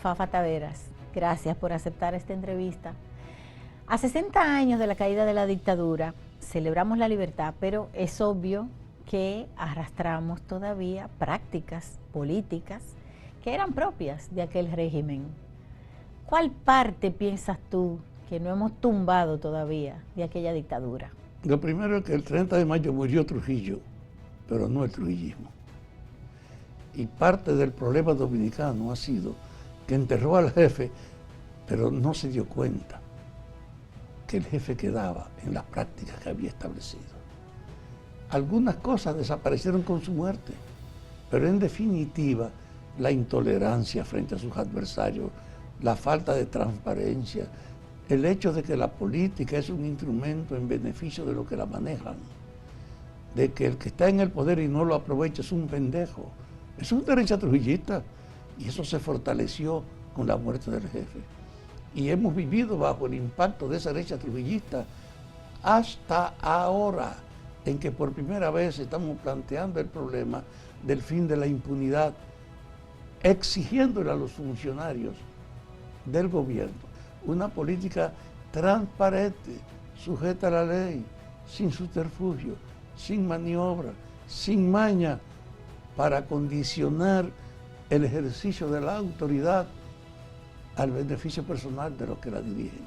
Fafa Taveras, gracias por aceptar esta entrevista. A 60 años de la caída de la dictadura, celebramos la libertad, pero es obvio que arrastramos todavía prácticas políticas que eran propias de aquel régimen. ¿Cuál parte piensas tú que no hemos tumbado todavía de aquella dictadura? Lo primero es que el 30 de mayo murió Trujillo, pero no el trujillismo. Y parte del problema dominicano ha sido que enterró al jefe, pero no se dio cuenta que el jefe quedaba en las prácticas que había establecido. Algunas cosas desaparecieron con su muerte, pero en definitiva la intolerancia frente a sus adversarios, la falta de transparencia, el hecho de que la política es un instrumento en beneficio de los que la manejan, de que el que está en el poder y no lo aprovecha es un pendejo, es un derecha trujillista, y eso se fortaleció con la muerte del jefe. Y hemos vivido bajo el impacto de esa derecha trujillista hasta ahora, en que por primera vez estamos planteando el problema del fin de la impunidad, exigiéndole a los funcionarios del gobierno una política transparente, sujeta a la ley, sin subterfugio, sin maniobra, sin maña, para condicionar el ejercicio de la autoridad al beneficio personal de los que la dirigen.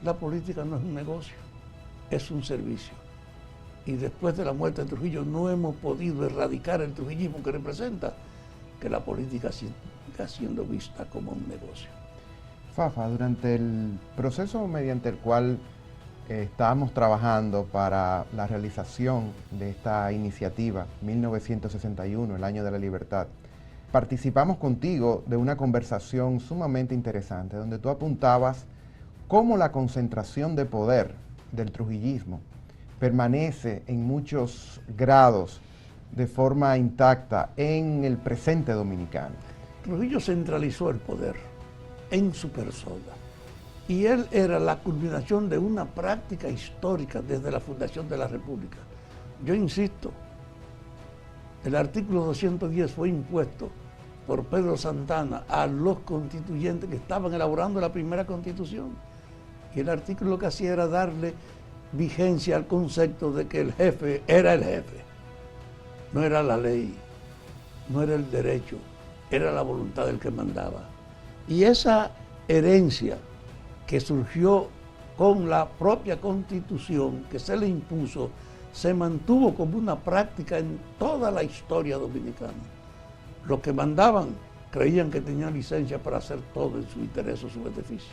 La política no es un negocio, es un servicio. Y después de la muerte de Trujillo no hemos podido erradicar el trujillismo que representa, que la política siga siendo vista como un negocio. Fafa, durante el proceso mediante el cual estábamos trabajando para la realización de esta iniciativa, 1961, el año de la libertad, participamos contigo de una conversación sumamente interesante, donde tú apuntabas cómo la concentración de poder del trujillismo permanece en muchos grados de forma intacta en el presente dominicano. Trujillo centralizó el poder en su persona y él era la culminación de una práctica histórica desde la fundación de la República. Yo insisto, el artículo 210 fue impuesto por Pedro Santana a los constituyentes que estaban elaborando la primera constitución, y el artículo lo que hacía era darle vigencia al concepto de que el jefe era el jefe, no era la ley, no era el derecho, era la voluntad del que mandaba. Y esa herencia que surgió con la propia constitución que se le impuso, se mantuvo como una práctica en toda la historia dominicana. Los que mandaban creían que tenían licencia para hacer todo en su interés o su beneficio.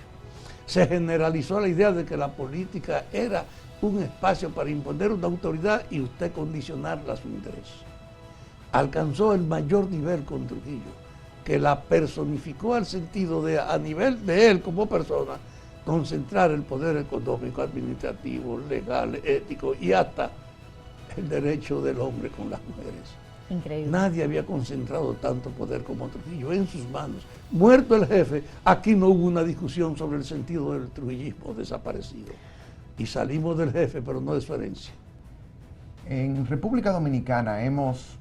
Se generalizó la idea de que la política era un espacio para imponer una autoridad y usted condicionarla a su interés. Alcanzó el mayor nivel con Trujillo, que la personificó al sentido de, a nivel de él como persona, concentrar el poder económico, administrativo, legal, ético y hasta el derecho del hombre con las mujeres. Increíble. Nadie había concentrado tanto poder como Trujillo en sus manos. Muerto el jefe, aquí no hubo una discusión sobre el sentido del trujillismo desaparecido. Y salimos del jefe, pero no de su herencia. En República Dominicana hemos,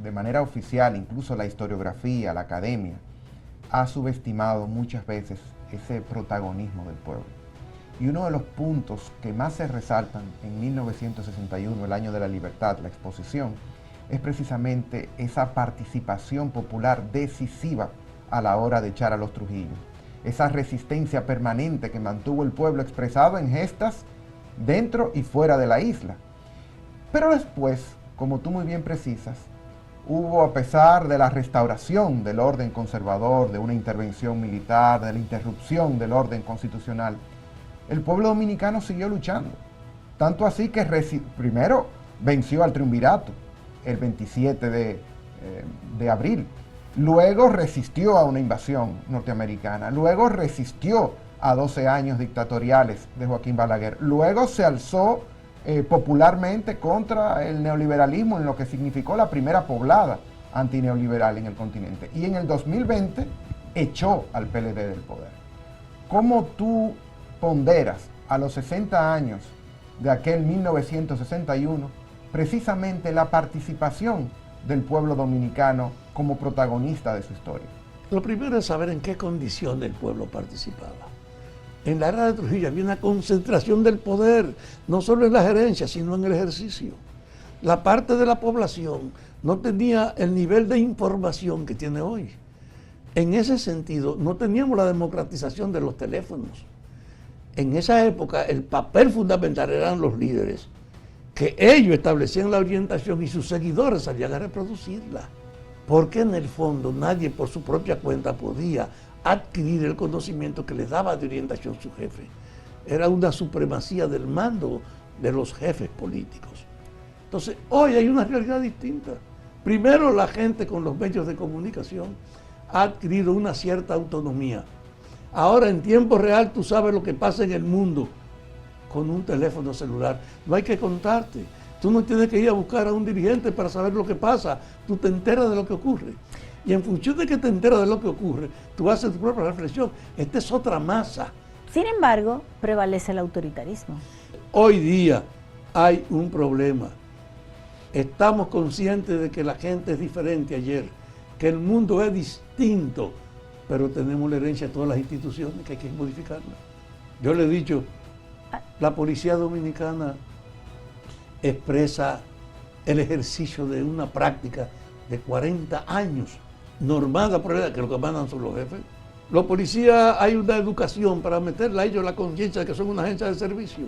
de manera oficial, incluso la historiografía, la academia, ha subestimado muchas veces ese protagonismo del pueblo. Y uno de los puntos que más se resaltan en 1961, el año de la libertad, la exposición, es precisamente esa participación popular decisiva a la hora de echar a los Trujillos. Esa resistencia permanente que mantuvo el pueblo expresado en gestas dentro y fuera de la isla. Pero después, como tú muy bien precisas, hubo, a pesar de la restauración del orden conservador, de una intervención militar, de la interrupción del orden constitucional, el pueblo dominicano siguió luchando. Tanto así que primero venció al triunvirato el 27 de abril. Luego resistió a una invasión norteamericana. Luego resistió a 12 años dictatoriales de Joaquín Balaguer. Luego se alzó popularmente contra el neoliberalismo, en lo que significó la primera poblada antineoliberal en el continente. Y en el 2020 echó al PLD del poder. ¿Cómo tú ponderas a los 60 años de aquel 1961 precisamente la participación del pueblo dominicano como protagonista de su historia? Lo primero es saber en qué condición el pueblo participaba. En la era de Trujillo había una concentración del poder, no solo en la gerencia, sino en el ejercicio. La parte de la población no tenía el nivel de información que tiene hoy. En ese sentido, no teníamos la democratización de los teléfonos. En esa época, el papel fundamental eran los líderes, que ellos establecían la orientación y sus seguidores salían a reproducirla. Porque en el fondo nadie por su propia cuenta podía adquirir el conocimiento que les daba de orientación su jefe. Era una supremacía del mando de los jefes políticos. Entonces, hoy hay una realidad distinta. Primero, la gente con los medios de comunicación ha adquirido una cierta autonomía. Ahora, en tiempo real, tú sabes lo que pasa en el mundo con un teléfono celular. No hay que contarte. Tú no tienes que ir a buscar a un dirigente para saber lo que pasa. Tú te enteras de lo que ocurre. Y en función de que te enteras de lo que ocurre, tú haces tu propia reflexión. Esta es otra masa. Sin embargo, prevalece el autoritarismo. Hoy día hay un problema. Estamos conscientes de que la gente es diferente ayer, que el mundo es distinto, pero tenemos la herencia de todas las instituciones que hay que modificarlas. Yo le he dicho, la policía dominicana expresa el ejercicio de una práctica de 40 años, normada por la que lo que mandan son los jefes. Los policías, hay una educación para meterle a ellos la conciencia de que son una agencia de servicio.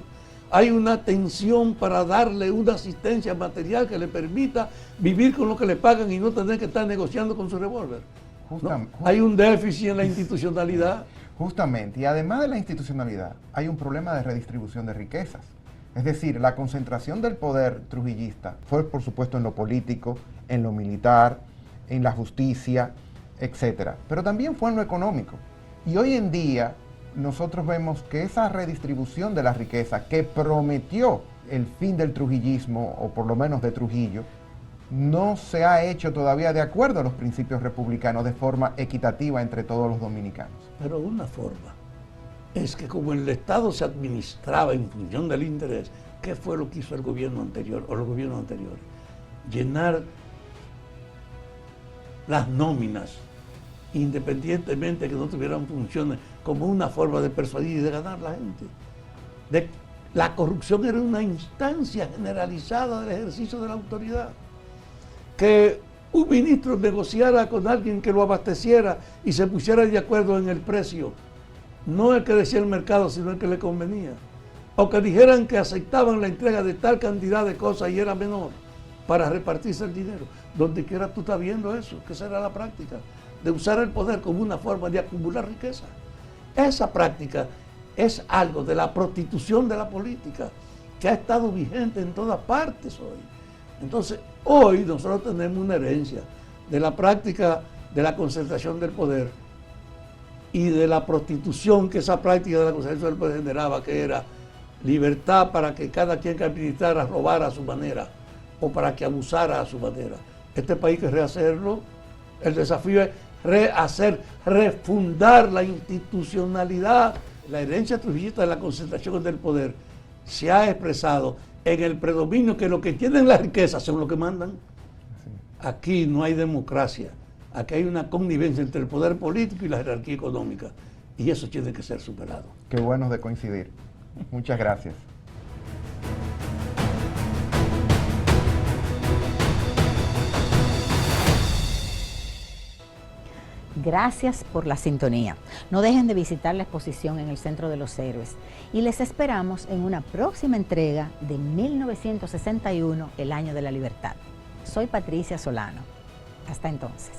Hay una atención para darle una asistencia material que le permita vivir con lo que le pagan y no tener que estar negociando con su revólver. ¿No? Hay un déficit en la institucionalidad. Justamente, y además de la institucionalidad, hay un problema de redistribución de riquezas. Es decir, la concentración del poder trujillista fue, por supuesto, en lo político, en lo militar, en la justicia, etc. Pero también fue en lo económico. Y hoy en día nosotros vemos que esa redistribución de la riqueza que prometió el fin del trujillismo, o por lo menos de Trujillo, no se ha hecho todavía de acuerdo a los principios republicanos de forma equitativa entre todos los dominicanos. Pero una forma es que como el Estado se administraba en función del interés, ¿qué fue lo que hizo el gobierno anterior o los gobiernos anteriores? Llenar las nóminas, independientemente de que no tuvieran funciones, como una forma de persuadir y de ganar la gente. La corrupción era una instancia generalizada del ejercicio de la autoridad. Que un ministro negociara con alguien que lo abasteciera y se pusiera de acuerdo en el precio, no el que decía el mercado, sino el que le convenía. O que dijeran que aceptaban la entrega de tal cantidad de cosas y era menor para repartirse el dinero. Donde quiera tú estás viendo eso, que esa era la práctica, de usar el poder como una forma de acumular riqueza. Esa práctica es algo de la prostitución de la política que ha estado vigente en todas partes hoy. Entonces, hoy nosotros tenemos una herencia de la práctica de la concentración del poder y de la prostitución que esa práctica de la concentración del poder generaba, que era libertad para que cada quien que administrara robara a su manera o para que abusara a su manera. Este país hay que rehacerlo. El desafío es refundar la institucionalidad. La herencia trujillista de la concentración del poder se ha expresado en el predominio que los que tienen la riqueza son los que mandan. Aquí no hay democracia, aquí hay una connivencia entre el poder político y la jerarquía económica, y eso tiene que ser superado. Qué bueno de coincidir. Muchas gracias. Gracias por la sintonía. No dejen de visitar la exposición en el Centro de los Héroes y les esperamos en una próxima entrega de 1961, el Año de la Libertad. Soy Patricia Solano. Hasta entonces.